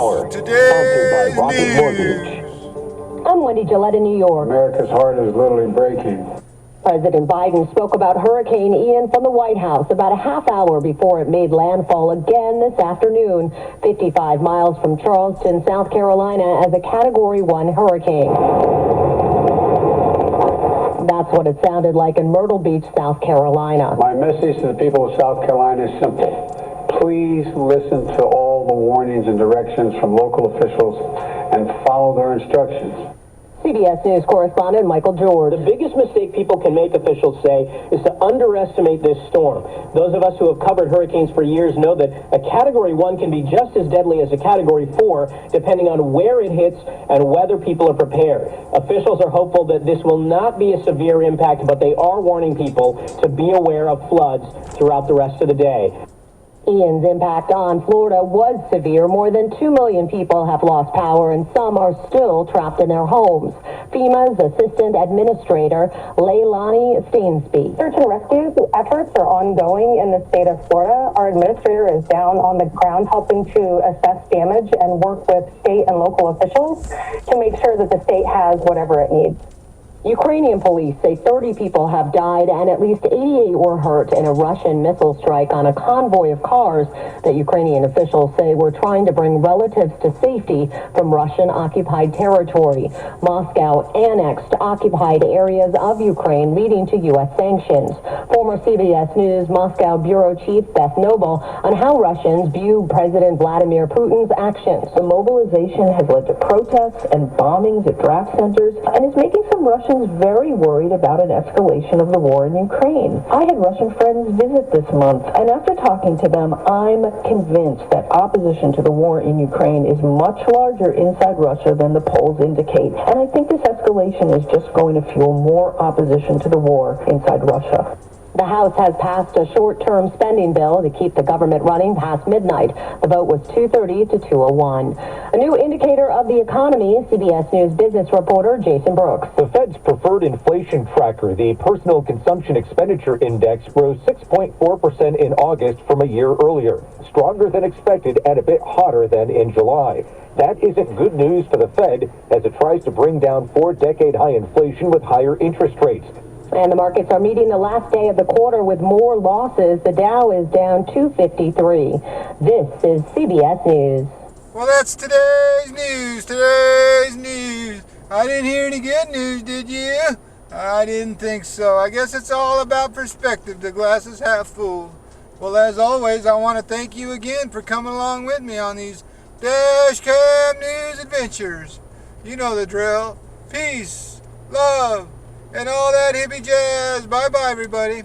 Hour, sponsored by Rocket Mortgage. I'm Wendy Gillette in New York. America's heart is literally breaking. President Biden spoke about Hurricane Ian from the White House about a half hour before it made landfall again this afternoon, 55 miles from Charleston, South Carolina, as a Category 1 hurricane. That's what it sounded like in Myrtle Beach, South Carolina. My message to the people of South Carolina is simple. Please listen to all the warnings and directions from local officials and follow their instructions. CBS News correspondent Michael George. The biggest mistake people can make, officials say, is to underestimate this storm. Those of us who have covered hurricanes for years know that a Category 1 can be just as deadly as a Category 4, depending on where it hits and whether people are prepared. Officials are hopeful that this will not be a severe impact, but they are warning people to be aware of floods throughout the rest of the day. Ian's impact on Florida was severe. More than 2 million people have lost power, and some are still trapped in their homes. FEMA's Assistant Administrator, Leilani Stainsby. Search and rescue efforts are ongoing in the state of Florida. Our administrator is down on the ground helping to assess damage and work with state and local officials to make sure that the state has whatever it needs. Ukrainian police say 30 people have died and at least 88 were hurt in a Russian missile strike on a convoy of cars that Ukrainian officials say were trying to bring relatives to safety from Russian-occupied territory. Moscow annexed occupied areas of Ukraine, leading to U.S. sanctions. Former CBS News Moscow bureau chief Beth Noble on how Russians view President Vladimir Putin's actions. The mobilization has led to protests and bombings at draft centers and is making some Russians very worried about an escalation of the war in Ukraine. I had Russian friends visit this month, and after talking to them, I'm convinced that opposition to the war in Ukraine is much larger inside Russia than the polls indicate. And I think this escalation is just going to fuel more opposition to the war inside Russia. The House has passed a short-term spending bill to keep the government running past midnight. The vote was 230 to 201. A new indicator of the economy, CBS News business reporter Jason Brooks. The Fed's preferred inflation tracker, the Personal Consumption Expenditure Index, rose 6.4% in August from a year earlier, stronger than expected and a bit hotter than in July. That isn't good news for the Fed as it tries to bring down 4-decade high inflation with higher interest rates. And the markets are meeting the last day of the quarter with more losses. The Dow is down 253. This is CBS News. Well, that's today's news. I didn't hear any good news, did you? I didn't think so. I guess it's all about perspective. The glass is half full. Well, as always, I want to thank you again for coming along with me on these Dash Cam News adventures. You know the drill. Peace, love, and all that hippie jazz. Bye-bye, everybody.